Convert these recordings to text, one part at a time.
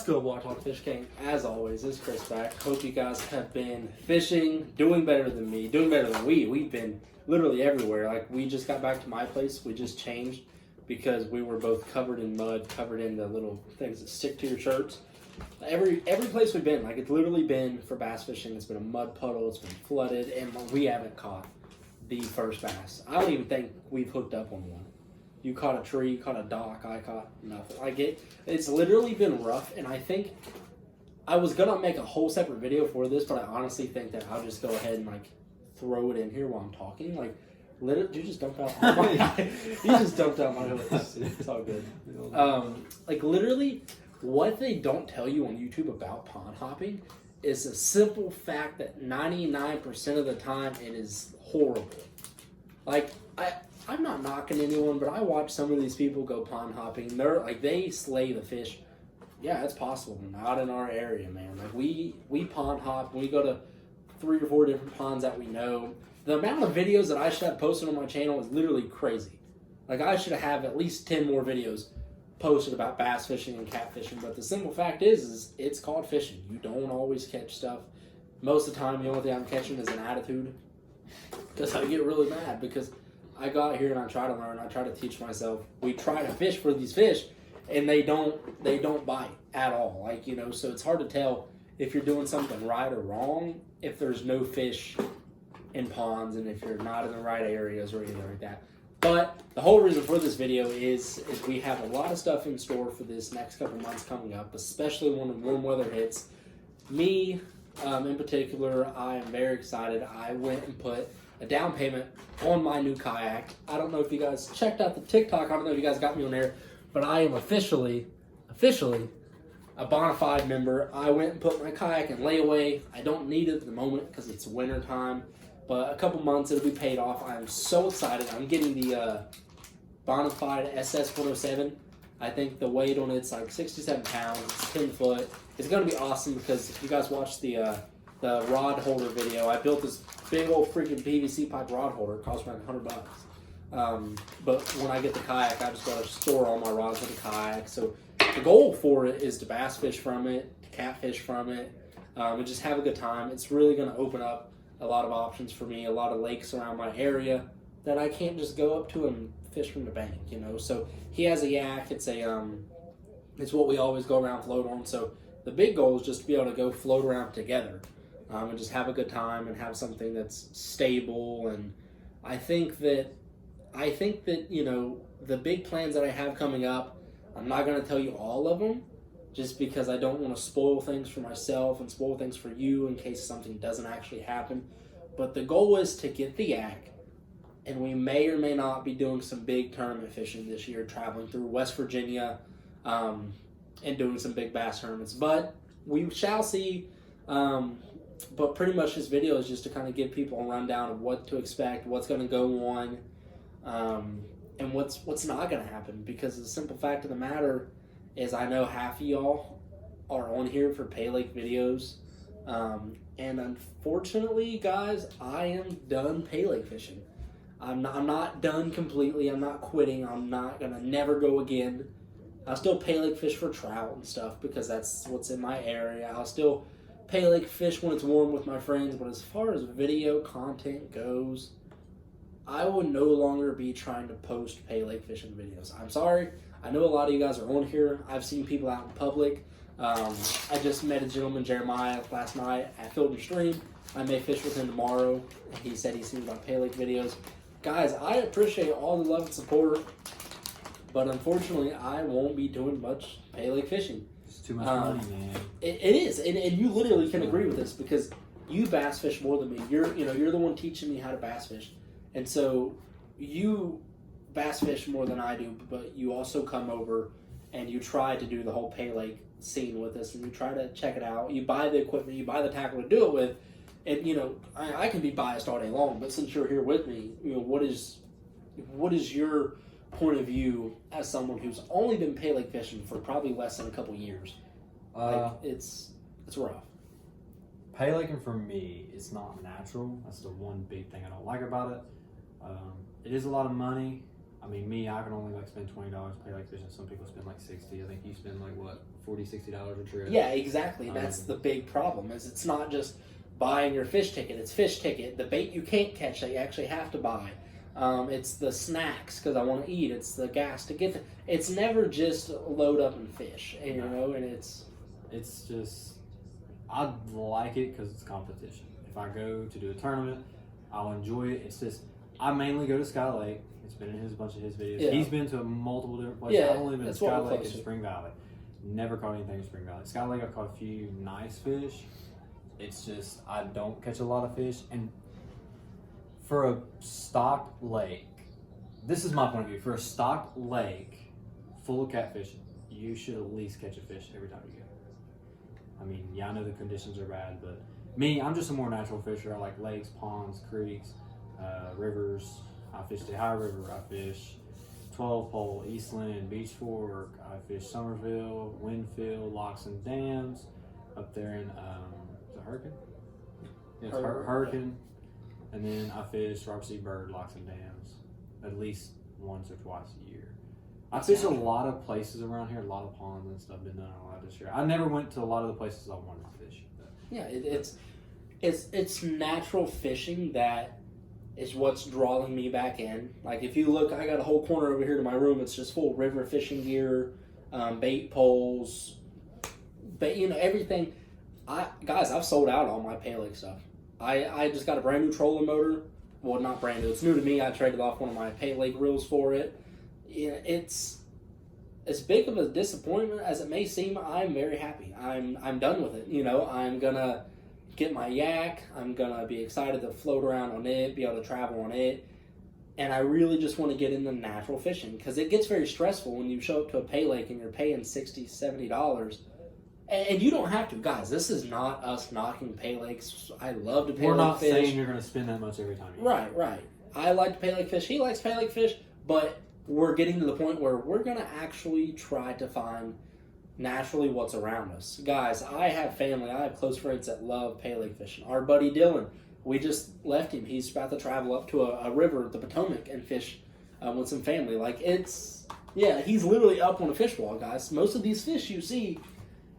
What's good, Water Talk Fish King? As always, it's Chris back. Hope you guys have been fishing, doing better than me, doing better than we. We've been literally everywhere. Like, we just got back to my place. We just changed because we were both covered in mud, covered in the little things that stick to your shirts. Every place we've been, like, it's literally been for bass fishing. It's been a mud puddle. It's been flooded, and we haven't caught the first bass. I don't even think we've hooked up on one. You caught a tree, you caught a dock, I caught nothing. Like, it's literally been rough, and I think I was gonna make a whole separate video for this, but I honestly think that I'll just go ahead and like throw it in here while I'm talking. Like, literally, you just dumped out my you just dumped out my hooks. It's all good. Like, literally, what they don't tell you on YouTube about pond hopping is a simple fact that 99% of the time it is horrible. Like, I'm not knocking anyone, but I watch some of these people go pond hopping. They're like, they slay the fish. Yeah, it's possible. Not in our area, man. Like, we pond hop. We go to 3 or 4 different ponds that we know. The amount of videos that I should have posted on my channel is literally crazy. Like, I should have at least 10 more videos posted about bass fishing and catfishing. But the simple fact is it's called fishing. You don't always catch stuff. Most of the time, the only thing I'm catching is an attitude. Because I get really mad because I got here and I try to learn. I try to teach myself. We try to fish for these fish, and they don't bite at all. Like, you know, so it's hard to tell if you're doing something right or wrong if there's no fish in ponds and if you're not in the right areas or anything like that. But the whole reason for this video is we have a lot of stuff in store for this next couple months coming up, especially when the warm weather hits. Me, in particular, I am very excited. I went and put a down payment on my new kayak. I don't know if you guys checked out the TikTok. I don't know if you guys got me on there, but I am officially a bona fide member. I went and put my kayak in layaway. I don't need it at the moment because it's winter time, but a couple months it'll be paid off. I'm so excited. I'm getting the bona fide SS107. I think the weight on it's like 67 pounds. It's 10 foot. It's going to be awesome because if you guys watch the rod holder video, I built this big old freaking PVC pipe rod holder. It cost around $100. But when I get the kayak, I just got to store all my rods in the kayak. So the goal for it is to bass fish from it, to catfish from it, and just have a good time. It's really going to open up a lot of options for me, a lot of lakes around my area that I can't just go up to and fish from the bank, you know. So he has a yak. It's what we always go around float on. So the big goal is just to be able to go float around together. And just have a good time and have something that's stable. And I think that you know, the big plans that I have coming up, I'm not going to tell you all of them just because I don't want to spoil things for myself and spoil things for you in case something doesn't actually happen. But the goal is to get the yak, and we may or may not be doing some big tournament fishing this year, traveling through West Virginia and doing some big bass tournaments. But we shall see. But pretty much this video is just to kind of give people a rundown of what to expect, what's going to go on, and what's not going to happen. Because the simple fact of the matter is I know half of y'all are on here for Paylake videos. And unfortunately, guys, I am done Paylake fishing. I'm not done completely. I'm not quitting. I'm not going to never go again. I'll still Paylake fish for trout and stuff because that's what's in my area. I'll still Paylake fish when it's warm with my friends, but as far as video content goes, I will no longer be trying to post Paylake fishing videos. I'm sorry. I know a lot of you guys are on here. I've seen people out in public. I just met a gentleman, Jeremiah, last night at Field and Stream. I may fish with him tomorrow. He said he's seen my Paylake videos. Guys, I appreciate all the love and support, but unfortunately, I won't be doing much Paylake fishing. Too much money, man. It is, and you literally can agree with this because you bass fish more than me. You're the one teaching me how to bass fish, and so you bass fish more than I do. But you also come over and you try to do the whole Paylake scene with us, and you try to check it out. You buy the equipment, you buy the tackle to do it with, and you know I can be biased all day long. But since you're here with me, you know what is your point of view as someone who's only been Paylake fishing for probably less than a couple years? Like, it's rough. Paylaking for me is not natural. That's the one big thing I don't like about it. It is a lot of money. I mean, me, I can only like spend $20 pay like fishing. Some people spend like 60. I think you spend like what, $40-$60 a trip. Yeah, exactly. That's the big problem. Is it's not just buying your fish ticket. It's fish ticket. The bait you can't catch that you actually have to buy. It's the snacks because I want to eat. It's the gas to get. It's never just load up and fish. And, you know, and it's just I like it because it's competition. If I go to do a tournament, I'll enjoy it. It's just I mainly go to Sky Lake. It's been in a bunch of his videos. Yeah. He's been to multiple different places. Yeah, I've only been to that's Sky what we're Lake close and to. Spring Valley. Never caught anything in Spring Valley. Sky Lake, I've caught a few nice fish. It's just I don't catch a lot of fish. And for a stocked lake, this is my point of view. For a stocked lake full of catfish, you should at least catch a fish every time you go. I mean, yeah, I know the conditions are bad, but me, I'm just a more natural fisher. I like lakes, ponds, creeks, rivers. I fish the High River. I fish 12 Pole, Eastland, Beach Fork. I fish Somerville, Winfield, Locks and Dams. Up there in is it Hurricane? Yeah, it's Hurricane. And then I fish Robert C. Byrd, Locks and Dams, at least once or twice a year. I fish a lot of places around here, a lot of ponds and stuff. Been done a lot this year. I never went to a lot of the places I wanted to fish. But. Yeah, it's natural fishing that is what's drawing me back in. Like if you look, I got a whole corner over here to my room. It's just full of river fishing gear, bait poles, but you know everything. I've sold out all my Paylake stuff. I just got a brand new trolling motor. Well, not brand new. It's new to me. I traded off one of my Paylake reels for it. Yeah, it's as big of a disappointment as it may seem. I'm very happy. I'm done with it. You know, I'm gonna get my yak. I'm gonna be excited to float around on it, be able to travel on it, and I really just want to get into natural fishing because it gets very stressful when you show up to a Paylake and you're paying $60, $70. And you don't have to, guys. This is not us knocking Paylakes. I love to Paylake fish. We're not saying you're going to spend that much every time. Right. I like to Paylake fish. He likes Paylake fish, but we're getting to the point where we're going to actually try to find naturally what's around us. Guys, I have family. I have close friends that love Paylake fishing. Our buddy Dylan, we just left him. He's about to travel up to a river, the Potomac, and fish with some family. Like, he's literally up on a fish wall, guys. Most of these fish you see...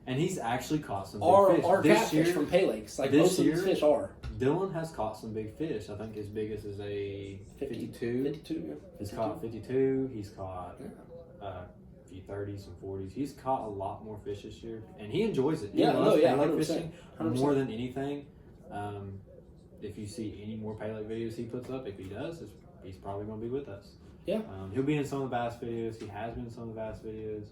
And he's actually caught some big fish. Are catfish from Paylakes. Like most of these fish are. Dylan has caught some big fish. I think his biggest is a 52. 52, yeah. He's caught 52. He's caught a few 30s and 40s. He's caught a lot more fish this year. And he enjoys it. He loves Paylake fishing 100%. more than anything. If you see any more Paylake videos he puts up, if he does, he's probably going to be with us. Yeah. He'll be in some of the bass videos. He has been in some of the bass videos.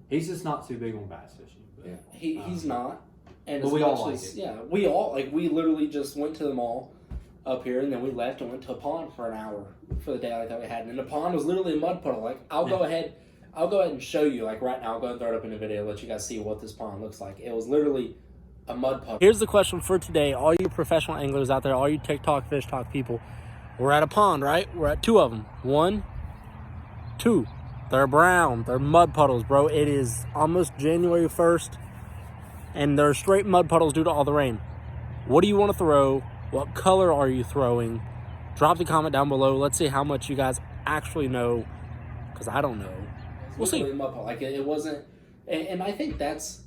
He's just not too big on bass fishing. Yeah, he's not. And but we all like it. Yeah, we all we literally just went to the mall up here and then we left and went to a pond for an hour for the day like that we had. And the pond was literally a mud puddle. Like I'll go ahead and show you like right now. I'll go and throw it up in the video, let you guys see what this pond looks like. It was literally a mud puddle. Here's the question for today. All you professional anglers out there, all you TikTok, Fish Talk people, we're at a pond, right? We're at two of them. 1, 2. They're brown. They're mud puddles, bro. It is almost January 1st, and they're straight mud puddles due to all the rain. What do you want to throw? What color are you throwing? Drop the comment down below. Let's see how much you guys actually know, because I don't know. We'll see. Like it wasn't, and I think that's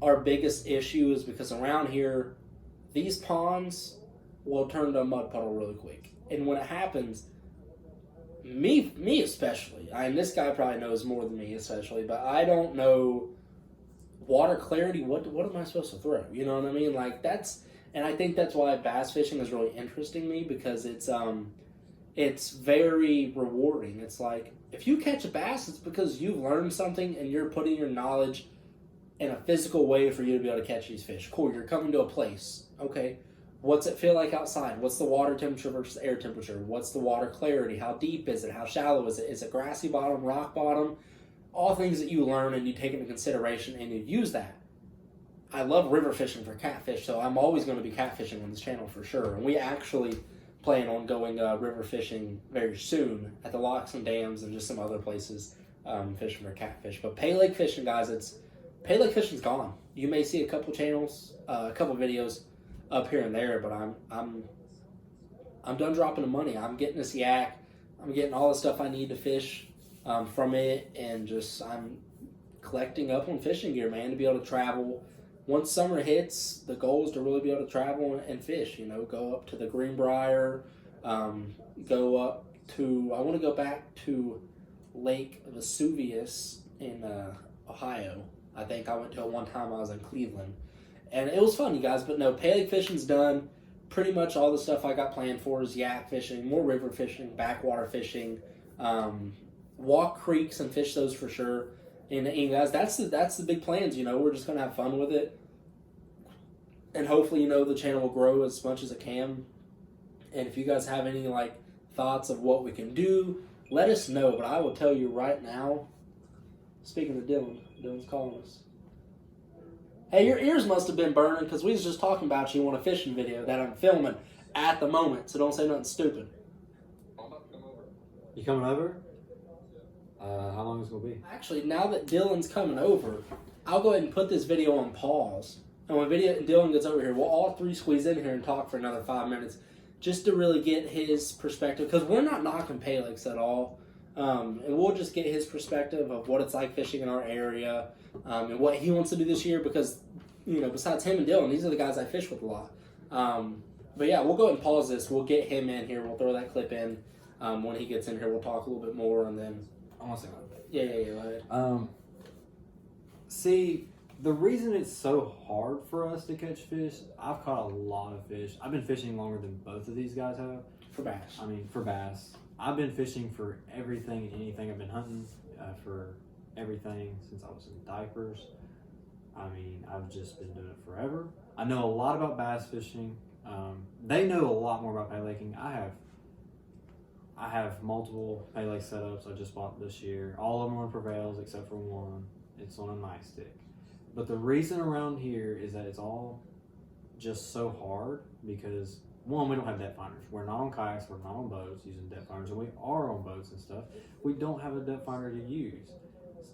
our biggest issue is because around here, these ponds will turn to a mud puddle really quick, and when it happens. Me especially. This guy probably knows more than me especially, but I don't know water clarity. What am I supposed to throw? You know what I mean? Like and I think that's why bass fishing is really interesting me because it's very rewarding. It's like if you catch a bass, it's because you've learned something and you're putting your knowledge in a physical way for you to be able to catch these fish. Cool, you're coming to a place. Okay. What's it feel like outside? What's the water temperature versus air temperature? What's the water clarity? How deep is it? How shallow is it? Is it grassy bottom, rock bottom? All things that you learn and you take into consideration and you use that. I love river fishing for catfish, so I'm always going to be catfishing on this channel for sure. And we actually plan on going river fishing very soon at the locks and dams and just some other places fishing for catfish. But Paylake fishing, guys, Paylake fishing's gone. You may see a couple channels, a couple videos up here and there, but I'm done dropping the money. I'm getting this yak. I'm getting all the stuff I need to fish from it, and just I'm collecting up on fishing gear, man, to be able to travel. Once summer hits, the goal is to really be able to travel and fish. You know, go up to the Greenbrier, go up to. I want to go back to Lake Vesuvius in Ohio. I think I went to it one time. I was in Cleveland, and it was fun, you guys. But no, Paylake fishing's done. Pretty much all the stuff I got planned for is yak fishing, more river fishing, backwater fishing, walk creeks and fish those for sure. And guys, that's the big plans. You know, we're just gonna have fun with it, and hopefully, you know, the channel will grow as much as it can. And if you guys have any like thoughts of what we can do, let us know. But I will tell you right now. Speaking of Dylan's calling us. Hey, your ears must have been burning because we was just talking about you on a fishing video that I'm filming at the moment. So don't say nothing stupid. You coming over? How long is it gonna be? Actually, now that Dylan's coming over, I'll go ahead and put this video on pause. And when Dylan gets over here, we'll all three squeeze in here and talk for another 5 minutes, just to really get his perspective. Because we're not knocking Paylakes at all, and we'll just get his perspective of what it's like fishing in our area, and what he wants to do this year. Because, you know, besides him and Dylan, these are the guys I fish with a lot. But yeah, we'll go ahead and pause this. We'll get him in here. We'll throw that clip in. When he gets in here, we'll talk a little bit more, and then. I want to say one thing. Yeah, go ahead. See, the reason it's so hard for us to catch fish, I've caught a lot of fish. I've been fishing longer than both of these guys have. For bass. I mean, for bass. I've been fishing for everything and anything. I've been hunting for everything since I was in diapers. I mean, I've just been doing it forever. I know a lot about bass fishing. They know a lot more about paylaking. I have multiple Paylake setups I just bought this year. All of them are on Prevails except for one. It's on a nice stick. But the reason around here is that it's all just so hard because, one, we don't have depth finders. We're not on kayaks, we're not on boats using depth finders, and we are on boats and stuff. We don't have a depth finder to use.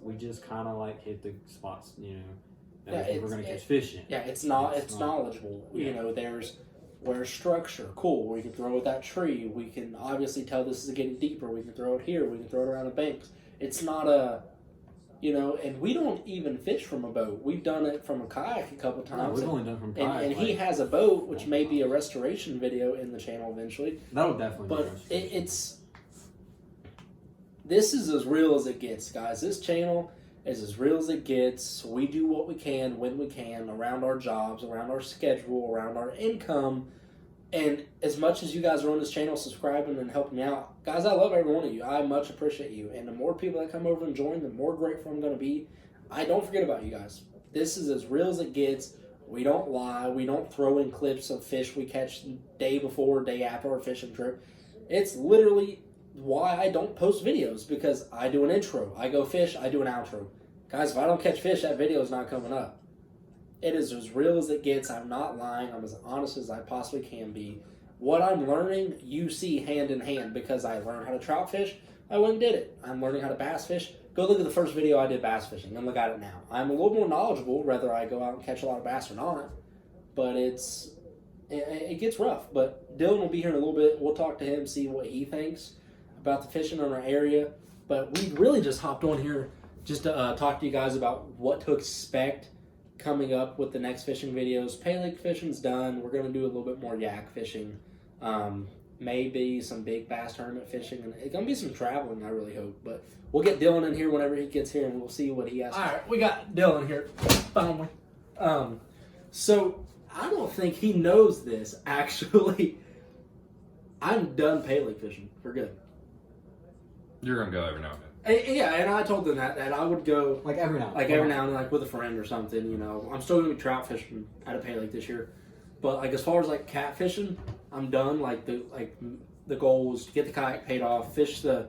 We just kind of like hit the spots, you know, that we're going to catch fish in. Yeah, it's knowledgeable. Yeah. You know, there's structure, cool. We can throw at that tree. We can obviously tell this is getting deeper. We can throw it here. We can throw it around the banks. It's not a, you know, and we don't even fish from a boat. We've done it from a kayak a couple times. No, we've only done from kayak. And he has a boat, which may be a restoration video in the channel eventually. That'll definitely be. But this is as real as it gets, guys. This channel is as real as it gets. We do what we can when we can around our jobs, around our schedule, around our income. And as much as you guys are on this channel subscribing and helping me out, guys, I love every one of you. I much appreciate you. And the more people that come over and join, the more grateful I'm going to be. I don't forget about you guys. This is as real as it gets. We don't lie. We don't throw in clips of fish we catch day before, day after our fishing trip. It's literally why I don't post videos, because I do an intro. I go fish, I do an outro. Guys, if I don't catch fish, that video is not coming up. It is as real as it gets. I'm not lying. I'm as honest as I possibly can be. What I'm learning, you see hand in hand, because I learned how to trout fish. I went and did it. I'm learning how to bass fish. Go look at the first video I did bass fishing and look at it now. I'm a little more knowledgeable whether I go out and catch a lot of bass or not. But it gets rough. But Dylan will be here in a little bit. We'll talk to him, see what he thinks about the fishing in our area. But we really just hopped on here just to talk to you guys about what to expect coming up with the next fishing videos. Paylake fishing's done. We're going to do a little bit more yak fishing. Maybe some big bass tournament fishing. And it's going to be some traveling, I really hope. But we'll get Dylan in here whenever he gets here, and we'll see what he has. All right, we got Dylan here, finally. So I don't think he knows this, actually. I'm done Paylake fishing for good. You're going to go every now and then. Yeah, and I told them that I would go like every now and then, like with a friend or something. You know, I'm still gonna be trout fishing at a Paylake this year, but like as far as like cat fishing, I'm done. Like the goal was to get the kayak paid off, fish the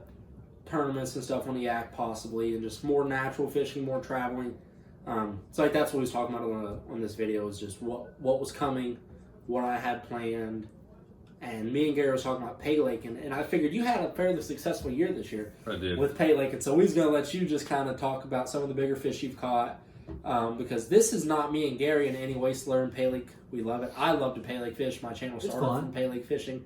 tournaments and stuff on the yak possibly, and just more natural fishing, more traveling. So like that's what we was talking about on this video, is just what was coming, what I had planned. And me and Gary was talking about Paylake, and I figured you had a fairly successful year this year. I did. With Paylake, and so he's going to let you just kind of talk about some of the bigger fish you've caught, because this is not me and Gary in any way slurring Paylake. We love it. I love to Paylake fish. My channel started from Paylake fishing.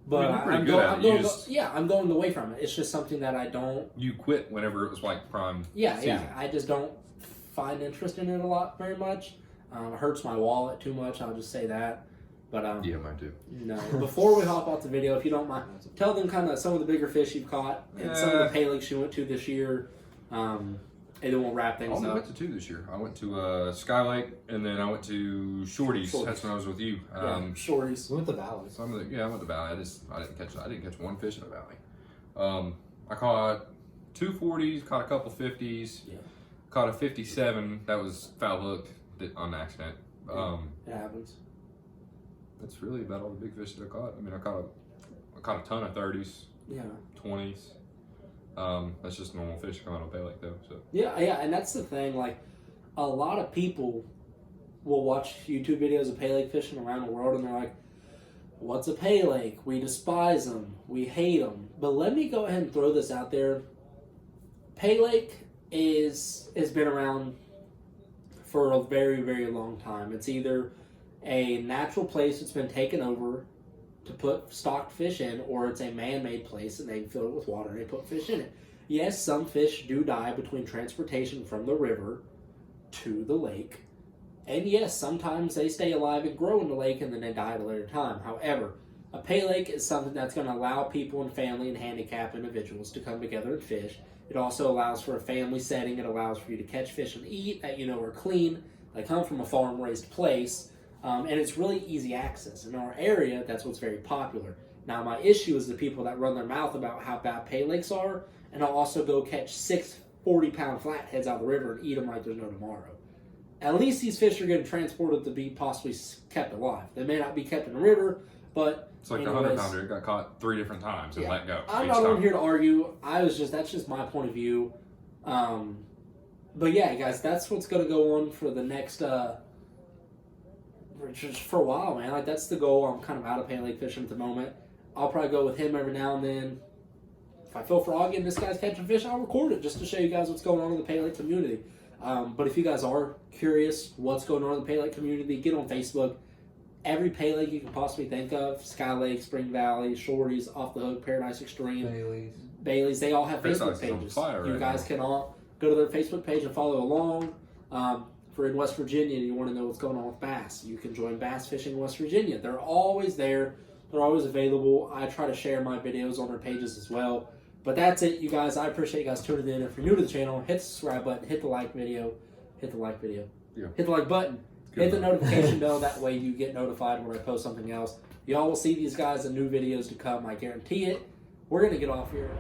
But You're pretty I'm good going. at I'm it. going. You just- I'm going away from it. It's just something that I don't. You quit whenever it was like prime Yeah, season. yeah. I just don't find interest in it a lot very much. It hurts my wallet too much. I'll just say that. But Yeah, mine too. no. Before we hop off the video, if you don't mind, tell them kind of some of the bigger fish you've caught and some of the Paylakes you went to this year. And then we'll wrap I things only up. went to 2 this year. I went to Sky Lake, and then I went to Shorty's. That's when I was with you. Shorties. We went to Valley. I went to Valley. I didn't catch one fish in the Valley. I caught 2 40s, caught a couple 50s, Yeah. caught a 57 that was foul hooked on accident. It happens. That's really about all the big fish that I caught. I mean, I caught a ton of 30s, Yeah. 20s. That's just normal fish coming out of Paylake though. So Yeah, yeah, and that's the thing. Like, a lot of people will watch YouTube videos of Paylake fishing around the world, and they're like, "What's a Paylake? We despise them. We hate them." But let me go ahead and throw this out there. Paylake has been around for a very, very long time. It's either a natural place that's been taken over to put stocked fish in, or it's a man-made place and they fill it with water and they put fish in it. Yes, some fish do die between transportation from the river to the lake. And yes, sometimes they stay alive and grow in the lake and then they die at a later time. However, a Paylake is something that's going to allow people and family and handicapped individuals to come together and fish. It also allows for a family setting. It allows for you to catch fish and eat that you know are clean. They come from a farm-raised place. And it's really easy access. In our area, that's what's very popular. Now, my issue is the people that run their mouth about how bad Paylakes are, and I'll also go catch 6 40-pound flatheads out of the river and eat them like there's no tomorrow. At least these fish are getting transported to be possibly kept alive. They may not be kept in the river, but it's like anyways, the 100-pounder got caught 3 different times and let go. I'm each not on time. here to argue. That's just my point of view. But yeah, guys, that's what's going to go on for the next. Just for a while, man. Like, that's the goal. I'm kind of out of Paylake fishing at the moment. I'll probably go with him every now and then. If I feel froggy and this guy's catching fish, I'll record it just to show you guys what's going on in the Paylake community. But if you guys are curious what's going on in the Paylake community, get on Facebook. Every Paylake you can possibly think of, Sky Lake, Spring Valley, Shorties, Off the Hook, Paradise Extreme, Bailey's, they all have Facebook Paradise is on pages. fire You right guys now. can all go to their Facebook page and follow along. For in West Virginia and you want to know what's going on with bass, you can join Bass Fishing West Virginia. They're always there. They're always available. I try to share my videos on their pages as well. But that's it, you guys. I appreciate you guys tuning in. If you're new to the channel, hit the subscribe button, hit the like video, hit the like button, hit the notification bell. That way you get notified when I post something else. Y'all will see these guys in new videos to come. I guarantee it. We're going to get off here.